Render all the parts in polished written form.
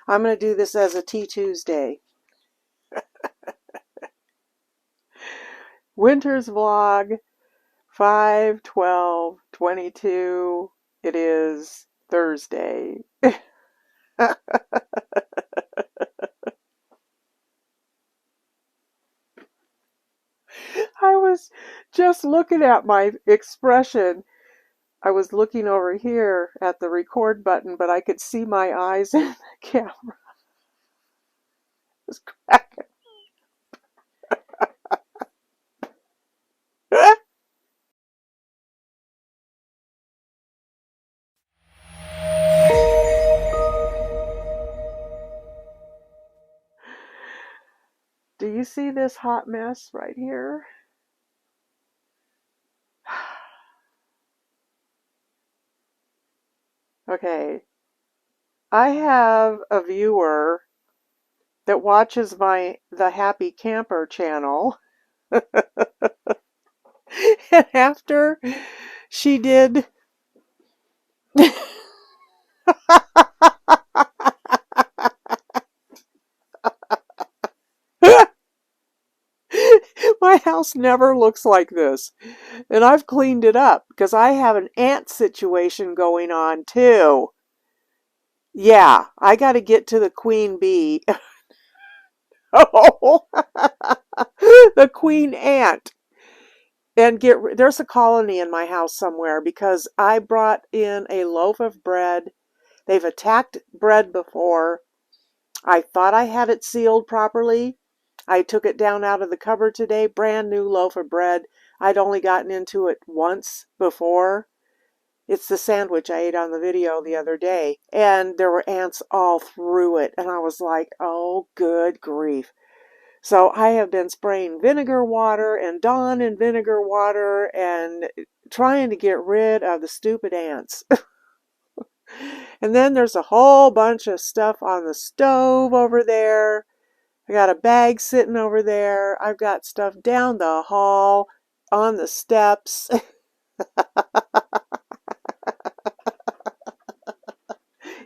I'm going to do this as a Tea Tuesday. Winter's vlog, 5/12/22. It is Thursday. I was just looking at my expression. I was looking over here at the record button, but I could see my eyes in the camera. It was cracking. Do you see this hot mess right here? Okay. I have a viewer that watches the Happy Camper channel. And after she did my house never looks like this. And I've cleaned it up because I have an ant situation going on too. Yeah, I got to get to the queen bee. Oh, the queen ant. And there's a colony in my house somewhere because I brought in a loaf of bread. They've attacked bread before. I thought I had it sealed properly. I took it down out of the cupboard today, brand new loaf of bread. I'd only gotten into it once before. It's the sandwich I ate on the video the other day, and there were ants all through it, and I was like, oh, good grief. So I have been spraying vinegar water and Dawn in vinegar water and trying to get rid of the stupid ants. And then there's a whole bunch of stuff on the stove over there. I got a bag sitting over there. I've got stuff down the hall, on the steps.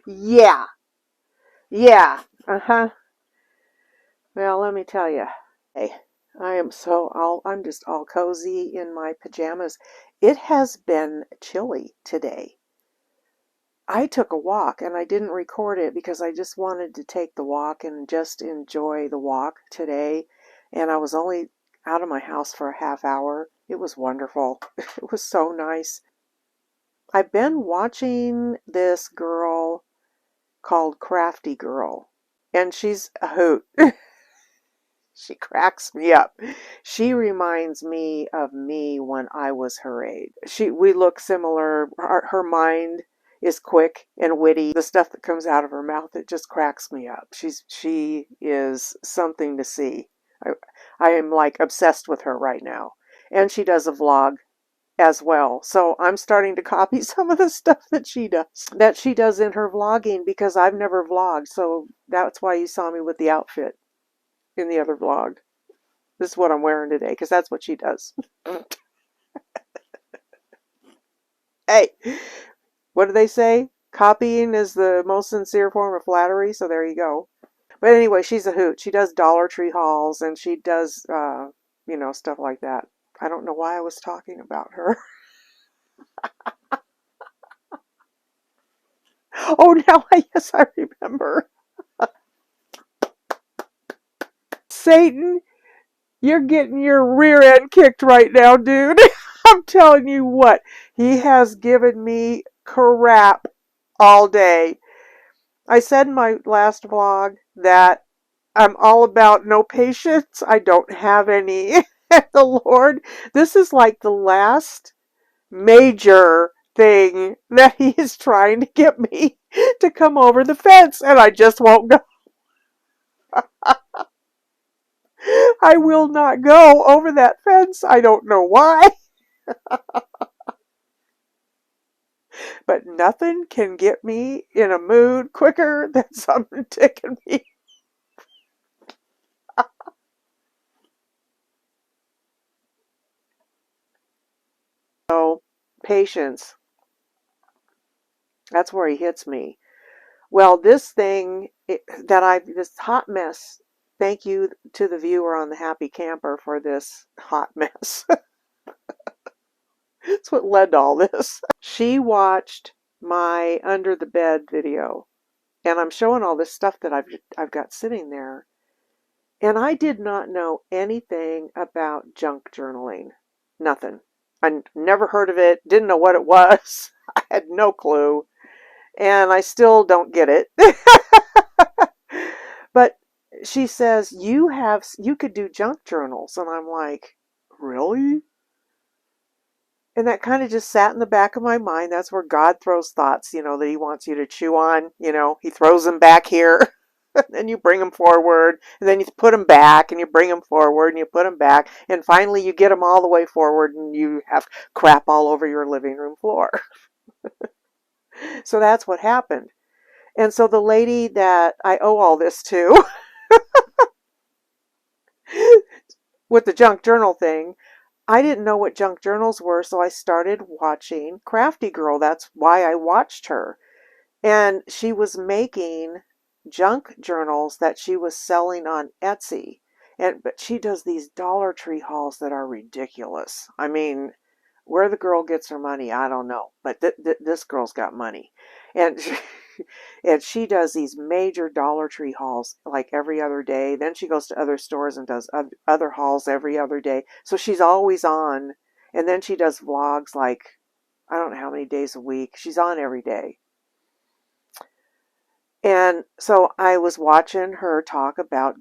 Yeah. Yeah. Uh-huh. Well, let me tell you. Hey, I'm just all cozy in my pajamas. It has been chilly today. I took a walk and I didn't record it because I just wanted to take the walk and just enjoy the walk today. And I was only out of my house for a half hour. It was wonderful. It was so nice. I've been watching this girl called Crafty Girl, and she's a hoot. She cracks me up. She reminds me of me when I was her age. We look similar. Her mind is quick and witty. The stuff that comes out of her mouth, it just cracks me up. She is something to see. I am like obsessed with her right now. And she does a vlog as well. So I'm starting to copy some of the stuff that she does in her vlogging because I've never vlogged. So that's why you saw me with the outfit in the other vlog. This is what I'm wearing today because that's what she does. Hey, what do they say? Copying is the most sincere form of flattery, so there you go. But anyway, she's a hoot. She does Dollar Tree hauls and she does, stuff like that. I don't know why I was talking about her. Oh, now yes, I remember. Satan, you're getting your rear end kicked right now, dude. I'm telling you what, he has given me crap all day. I said in my last vlog that I'm all about no patience. I don't have any. The Lord, this is like the last major thing that he is trying to get me to come over the fence, and I just won't go. I will not go over that fence. I don't know why. But nothing can get me in a mood quicker than something ticking me. So, patience. That's where he hits me. Well, this thing this hot mess. Thank you to the viewer on the Happy Camper for this hot mess. That's what led to all this. She watched my under the bed video, and I'm showing all this stuff that I've got sitting there. And I did not know anything about junk journaling. Nothing. I never heard of it, didn't know what it was. I had no clue. And I still don't get it. But she says, you could do junk journals. And I'm like, really? And that kind of just sat in the back of my mind. That's where God throws thoughts, that he wants you to chew on. He throws them back here. And you bring them forward. And then you put them back. And you bring them forward. And you put them back. And finally you get them all the way forward. And you have crap all over your living room floor. So that's what happened. And so the lady that I owe all this to with the junk journal thing, I didn't know what junk journals were, so I started watching Crafty Girl. That's why I watched her. And she was making junk journals that she was selling on Etsy. But she does these Dollar Tree hauls that are ridiculous. I mean, where the girl gets her money, I don't know. But this girl's got money. And and she does these major Dollar Tree hauls like every other day. Then she goes to other stores and does other hauls every other day. So she's always on. And then she does vlogs like, I don't know how many days a week. She's on every day. And so I was watching her talk about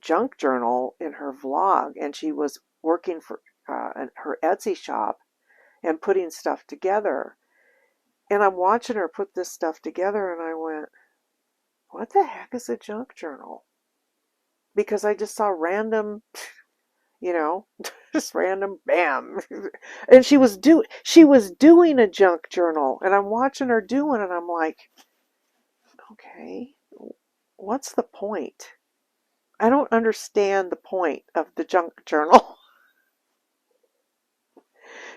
junk journal in her vlog. And she was working for her Etsy shop and putting stuff together. And I'm watching her put this stuff together, and I went, what the heck is a junk journal? Because I just saw random, just random, bam. And she was doing a junk journal, and I'm watching her doing it, and I'm like, okay, what's the point? I don't understand the point of the junk journal.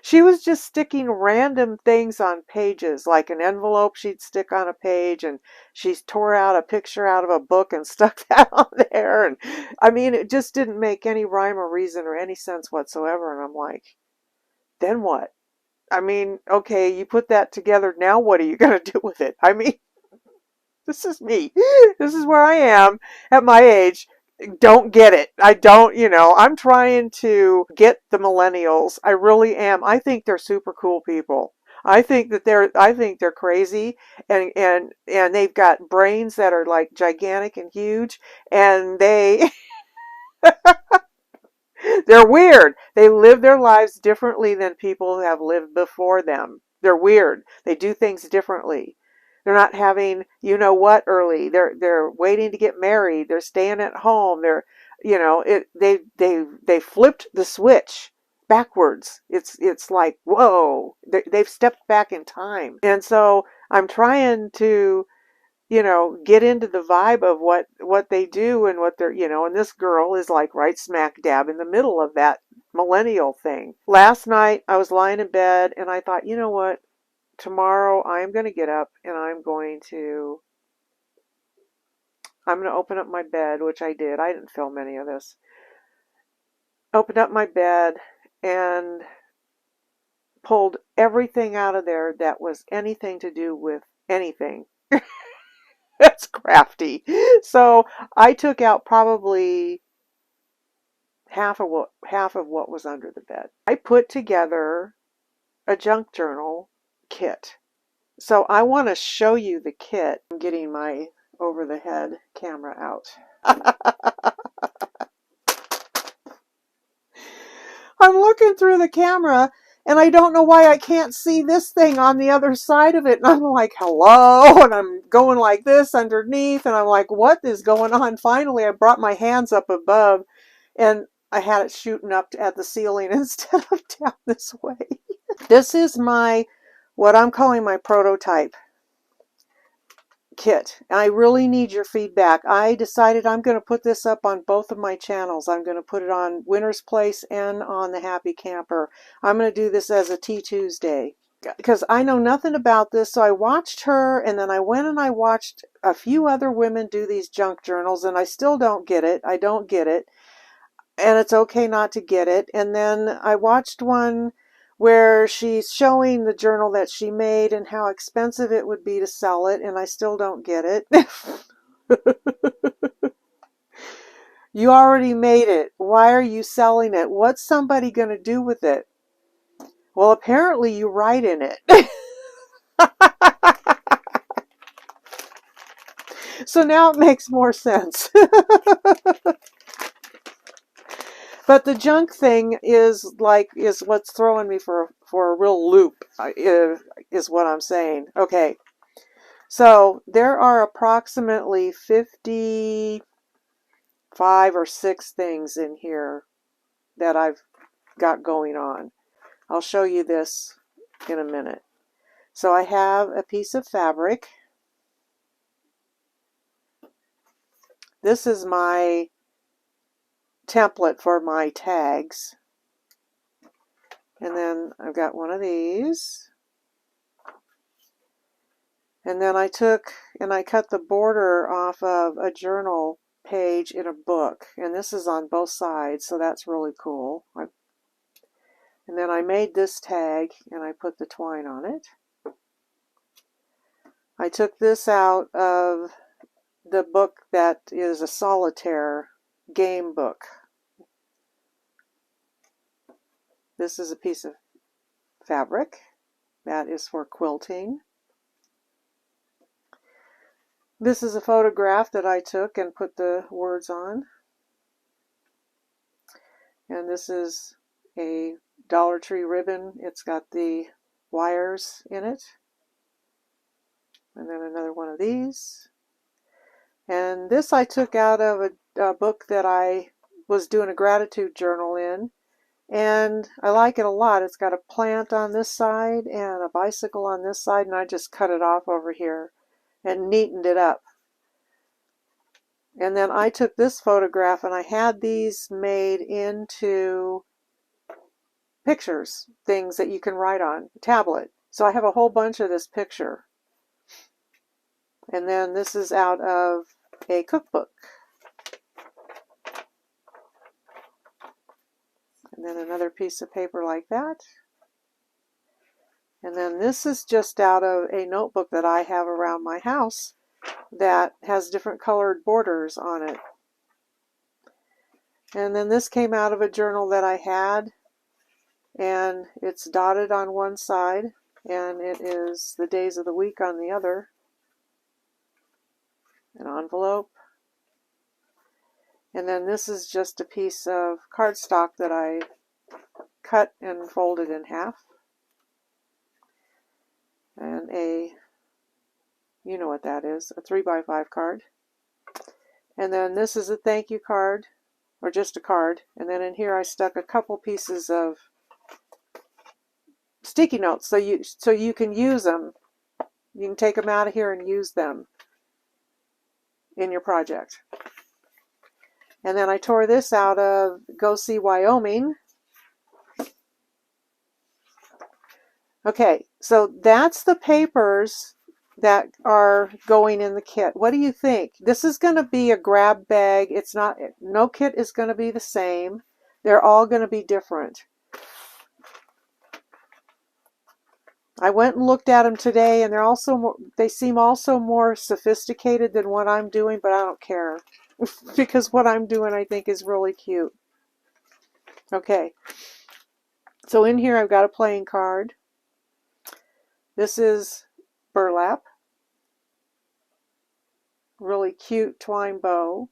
She was just sticking random things on pages, like an envelope she'd stick on a page, and she tore out a picture out of a book and stuck that on there. And I mean, it just didn't make any rhyme or reason or any sense whatsoever. And I'm like, then what? I mean, okay, you put that together. Now what are you going to do with it? I mean, this is me. This is where I am at my age. Don't get it. I don't, I'm trying to get the millennials. I really am. I think they're super cool people. I think they're crazy, and they've got brains that are like gigantic and huge, and they're weird. They live their lives differently than people who have lived before them. They're weird. They do things differently. They're not having, early. They're waiting to get married. They're staying at home. They flipped the switch backwards. It's like, whoa, they've stepped back in time. And so I'm trying to, get into the vibe of what they do and what they're, and this girl is like right smack dab in the middle of that millennial thing. Last night I was lying in bed and I thought, you know what? Tomorrow I'm going to get up and I'm going to open up my bed, which I did. I didn't film any of this. Opened up my bed and pulled everything out of there that was anything to do with anything. That's crafty. So I took out probably half of what was under the bed. I put together a junk journal kit. So I want to show you the kit. I'm getting my over-the-head camera out. I'm looking through the camera and I don't know why I can't see this thing on the other side of it. And I'm like, hello? And I'm going like this underneath and I'm like, what is going on? Finally, I brought my hands up above and I had it shooting up at the ceiling instead of down this way. This is what I'm calling my prototype kit. I really need your feedback. I decided I'm going to put this up on both of my channels. I'm going to put it on Winter's Place and on the Happy Camper. I'm going to do this as a Tea Tuesday. because I know nothing about this, so I watched her, and then I went and I watched a few other women do these junk journals, and I still don't get it. I don't get it, and it's okay not to get it. And then I watched one where she's showing the journal that she made and how expensive it would be to sell it, and I still don't get it. You already made it. Why are you selling it? What's somebody going to do with it? Well, apparently you write in it. So now it makes more sense. But the junk thing is what's throwing me for a real loop, is what I'm saying. Okay, so there are approximately 55 or 6 things in here that I've got going on. I'll show you this in a minute. So I have a piece of fabric. This is my template for my tags. And then I've got one of these. And then I took and I cut the border off of a journal page in a book. And this is on both sides, so that's really cool. And then I made this tag and I put the twine on it. I took this out of the book that is a solitaire game book. This is a piece of fabric that is for quilting. This is a photograph that I took and put the words on. And this is a Dollar Tree ribbon. It's got the wires in it. And then another one of these. And this I took out of a book that I was doing a gratitude journal in. And I like it a lot. It's got a plant on this side and a bicycle on this side, and I just cut it off over here and neatened it up. And then I took this photograph and I had these made into pictures, things that you can write on a tablet. So I have a whole bunch of this picture. And then this is out of a cookbook. And then another piece of paper like that. And then this is just out of a notebook that I have around my house that has different colored borders on it. And then this came out of a journal that I had, and it's dotted on one side, and it is the days of the week on the other. An envelope. And then this is just a piece of cardstock that I cut and folded in half. And you know what that is, a 3x5 card. And then this is a thank you card, or just a card. And then in here I stuck a couple pieces of sticky notes so you can use them. You can take them out of here and use them in your project. And then I tore this out of Go See Wyoming. Okay, so that's the papers that are going in the kit. What do you think? This is going to be a grab bag. It's not, no kit is going to be the same. They're all going to be different. I went and looked at them today, and they seem also more sophisticated than what I'm doing, but I don't care because what I'm doing I think is really cute. Okay, so in here I've got a playing card. This is burlap. Really cute twine bow.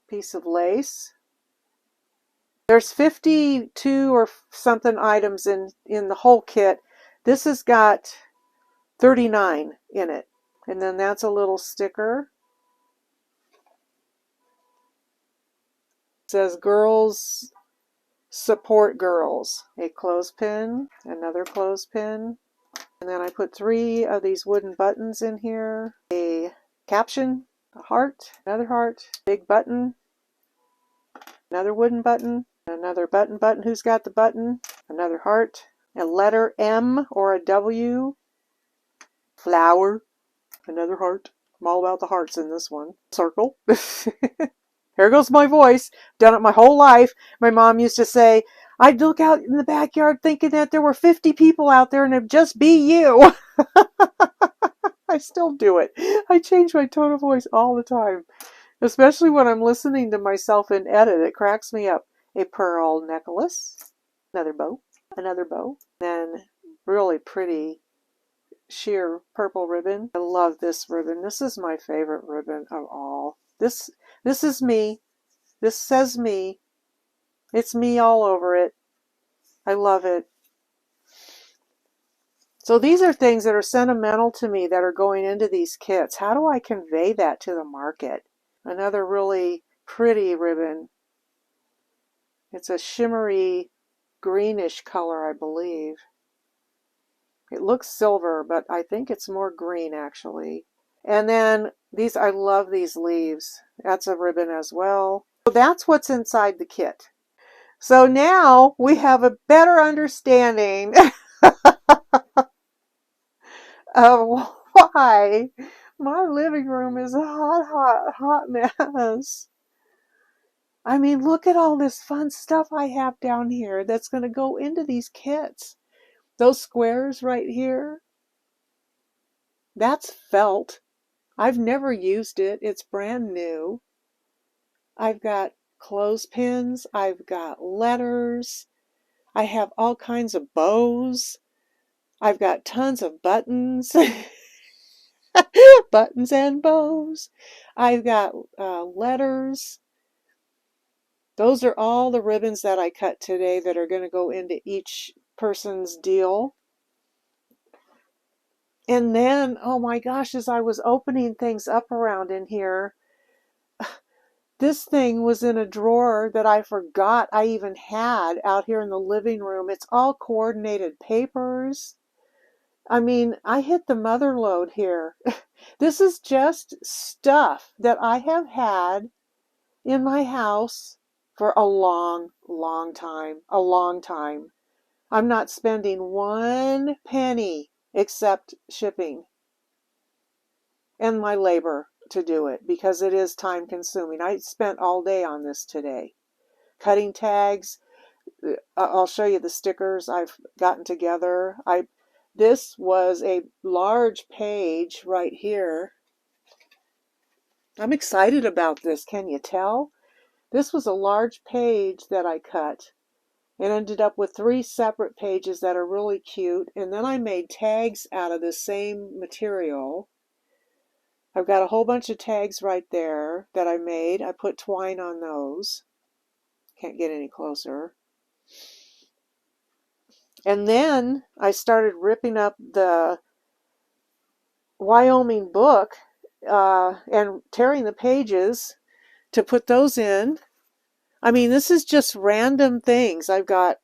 Piece of lace. There's 52 or something items in the whole kit. This has got 39 in it. And then that's a little sticker. It says Girls Support Girls. A clothespin, another clothespin. And then I put 3 of these wooden buttons in here. A caption, a heart, another heart, big button, another wooden button, another button. Who's got the button? Another heart, a letter M or a W, flower, another heart. I'm all about the hearts in this one. Circle. Here goes my voice. Done it my whole life. My mom used to say, I'd look out in the backyard thinking that there were 50 people out there and it'd just be you. I still do it. I change my tone of voice all the time, especially when I'm listening to myself in edit. It cracks me up. A pearl necklace, another bow, then really pretty sheer purple ribbon. I love this ribbon. This is my favorite ribbon of all. This is me. This says me. It's me all over it. I love it. So these are things that are sentimental to me that are going into these kits. How do I convey that to the market? Another really pretty ribbon. It's a shimmery greenish color, I believe. It looks silver, but I think it's more green actually. And then these, I love these leaves. That's a ribbon as well. So that's what's inside the kit. So now we have a better understanding of why my living room is a hot mess. I mean, look at all this fun stuff I have down here that's going to go into these kits. Those squares right here, that's felt. I've never used it. It's brand new. I've got clothespins. I've got letters. I have all kinds of bows. I've got tons of buttons. Buttons and bows. I've got letters. Those are all the ribbons that I cut today that are going to go into each person's deal. And then, oh my gosh, as I was opening things up around in here, this thing was in a drawer that I forgot I even had out here in the living room. It's all coordinated papers. I mean, I hit the mother lode here. This is just stuff that I have had in my house for a long, long time. A long time. I'm not spending one penny except shipping and my labor to do it because it is time consuming. I spent all day on this today. Cutting tags. I'll show you the stickers I've gotten together. This was a large page right here. I'm excited about this. Can you tell? This was a large page that I cut and ended up with 3 separate pages that are really cute. And then I made tags out of the same material. I've got a whole bunch of tags right there that I made. I put twine on those. Can't get any closer. And then I started ripping up the Wyoming book and tearing the pages to put those in. I mean, this is just random things. I've got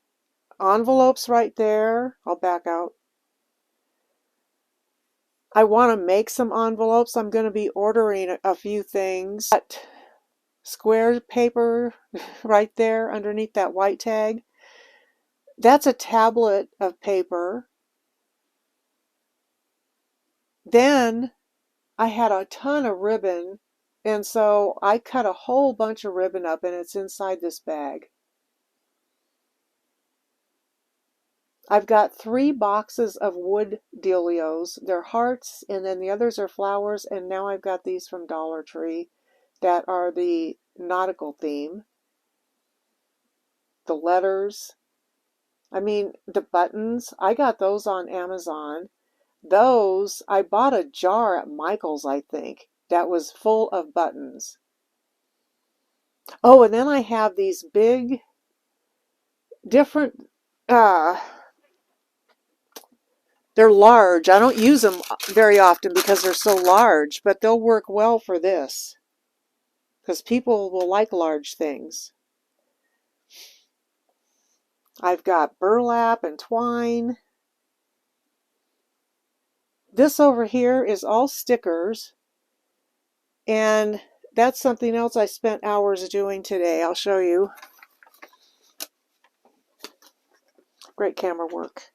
envelopes right there. I'll back out. I want to make some envelopes. I'm going to be ordering a few things. Got square paper right there underneath that white tag. That's a tablet of paper. Then I had a ton of ribbon, and so I cut a whole bunch of ribbon up, and it's inside this bag. I've got 3 boxes of wood dealios. They're hearts, and then the others are flowers, and now I've got these from Dollar Tree that are the nautical theme. The letters. I mean, the buttons, I got those on Amazon. Those, I bought a jar at Michael's, I think, that was full of buttons. Oh, and then I have these big, different, they're large. I don't use them very often because they're so large, but they'll work well for this because people will like large things. I've got burlap and twine. This over here is all stickers, and that's something else I spent hours doing today. I'll show you. Great camera work.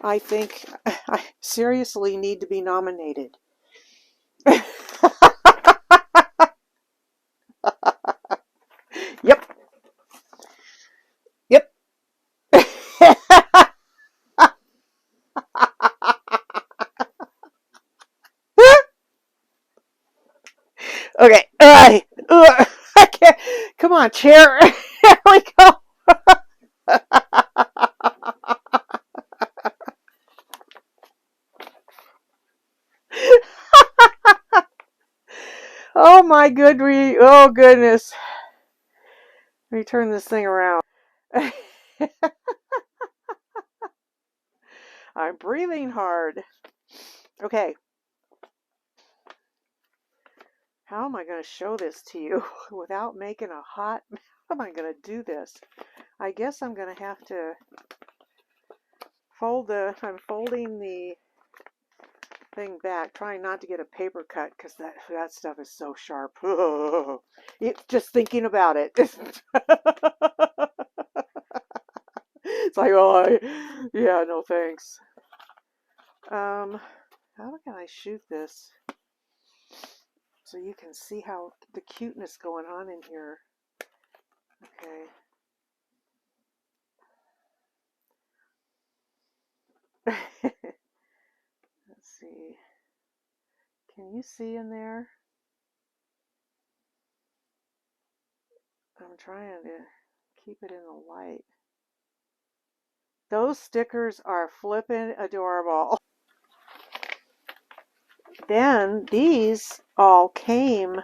I think I seriously need to be nominated. Yep. Yep. Okay. I can't. Come on, chair. Here we go. Oh my goodness. Oh goodness. Let me turn this thing around. I'm breathing hard. Okay. How am I going to show this to you without making a hot? How am I going to do this? I guess I'm going to have to I'm folding the thing back, trying not to get a paper cut because that stuff is so sharp. Just thinking about it. It's like, oh, yeah, no thanks. How can I shoot this so you can see how the cuteness going on in here? Okay. Let's see. Can you see in there? I'm trying to keep it in the light. Those stickers are flippin' adorable. Then these all came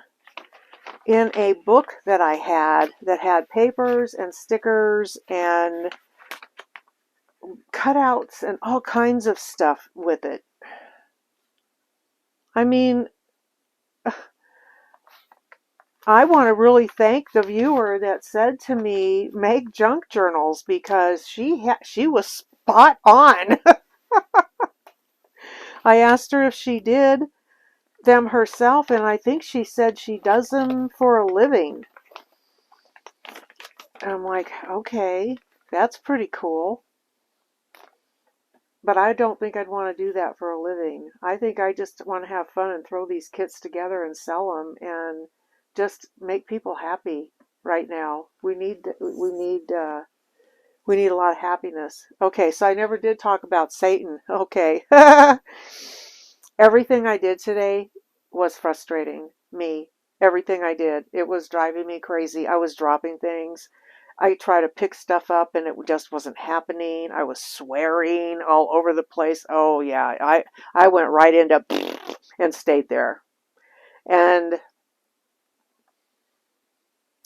in a book that I had that had papers and stickers and cutouts and all kinds of stuff with it. I mean, I want to really thank the viewer that said to me, make junk journals, because she was spot on. I asked her if she did them herself, and I think she said she does them for a living. And I'm like, okay, that's pretty cool. But I don't think I'd want to do that for a living. I think I just want to have fun and throw these kits together and sell them and just make people happy right now. We need a lot of happiness. Okay, so I never did talk about Satan. Okay. Everything I did today was frustrating me. Everything I did. It was driving me crazy. I was dropping things. I tried to pick stuff up and it just wasn't happening. I was swearing all over the place. Oh yeah, I went right into and stayed there. And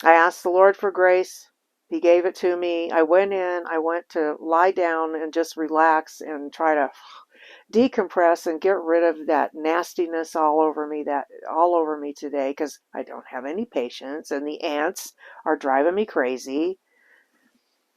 I asked the Lord for grace. He gave it to me. I went to lie down and just relax and try to decompress and get rid of that nastiness all over me today, because I don't have any patience and the ants are driving me crazy.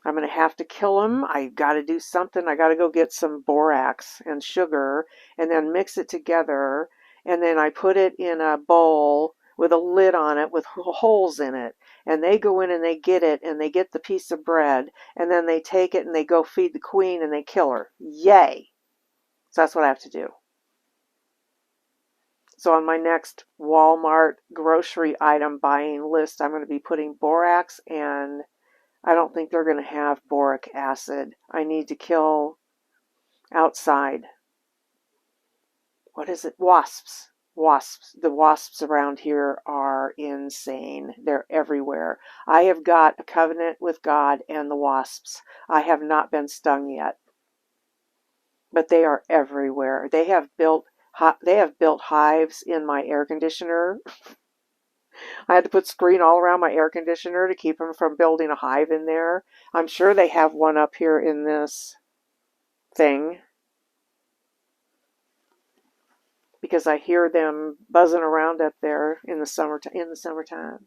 I'm going to have to kill them. I got to do something. I got to go get some borax and sugar and then mix it together, and then I put it in a bowl with a lid on it with holes in it, and they go in and they get it and they get the piece of bread, and then they take it and they go feed the queen and they kill her. Yay. So that's what I have to do. So on my next Walmart grocery item buying list, I'm going to be putting borax, and I don't think they're going to have boric acid. I need to kill outside. What is it? Wasps. Wasps. The wasps around here are insane. They're everywhere. I have got a covenant with God and the wasps. I have not been stung yet, but they are everywhere. They have built hives in my air conditioner. I had to put screen all around my air conditioner to keep them from building a hive in there. I'm sure they have one up here in this thing, because I hear them buzzing around up there in the summertime.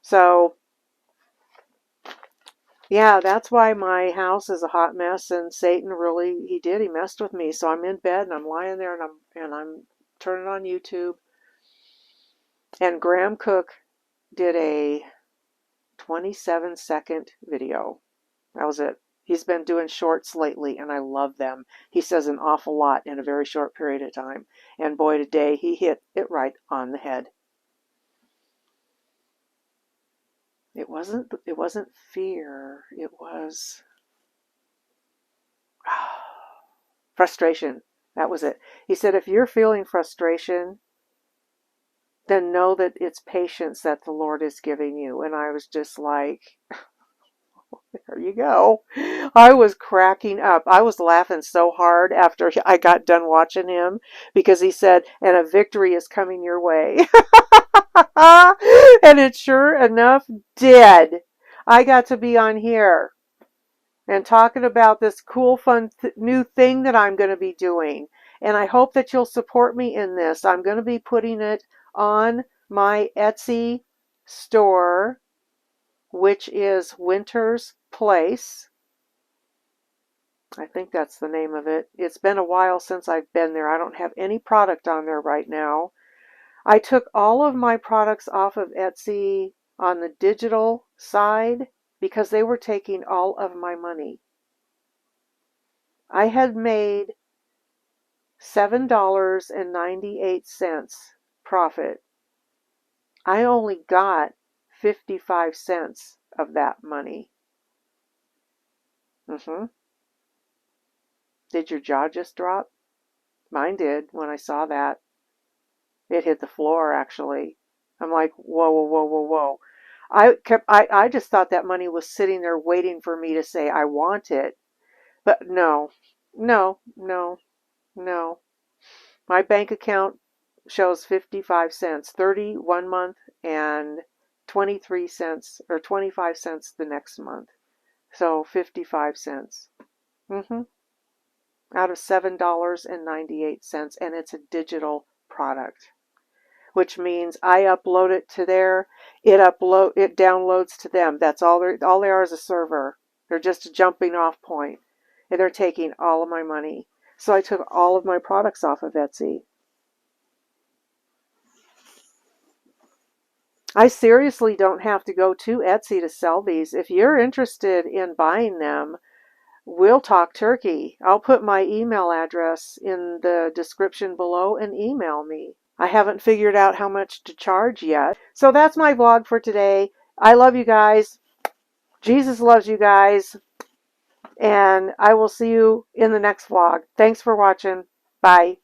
So yeah, that's why my house is a hot mess, and Satan he messed with me. So I'm in bed and I'm lying there and I'm turning on YouTube, and Graham Cook did a 27-second video. That was it. He's been doing shorts lately, and I love them. He says an awful lot in a very short period of time. And boy, today he hit it right on the head. It wasn't fear. It was frustration. That was it. He said, if you're feeling frustration, then know that it's patience that the Lord is giving you. And I was just like, there you go. I was cracking up. I was laughing so hard after I got done watching him because he said, and a victory is coming your way. And it sure enough did. I got to be on here and talking about this cool, fun new thing that I'm going to be doing. And I hope that you'll support me in this. I'm going to be putting it on my Etsy store, which is Winter's Place. I think that's the name of it. It's been a while since I've been there. I don't have any product on there right now. I took all of my products off of Etsy on the digital side because they were taking all of my money. I had made $7.98 profit. I only got 55 cents of that money. Did your jaw just drop? Mine did when I saw that. It hit the floor, actually. I'm like, whoa, whoa, whoa, whoa, whoa. I just thought that money was sitting there waiting for me to say I want it. But no, no, no, no. My bank account shows 55 cents, 30 one month and 23 cents or 25 cents the next month. So 55 cents. Out of $7.98, and it's a digital product, which means I upload it to there, it downloads to them. That's all they are is a server. They're just a jumping off point, and they're taking all of my money. So I took all of my products off of Etsy. I seriously don't have to go to Etsy to sell these. If you're interested in buying them, we'll talk turkey. I'll put my email address in the description below and email me. I haven't figured out how much to charge yet. So that's my vlog for today. I love you guys. Jesus loves you guys. And I will see you in the next vlog. Thanks for watching. Bye.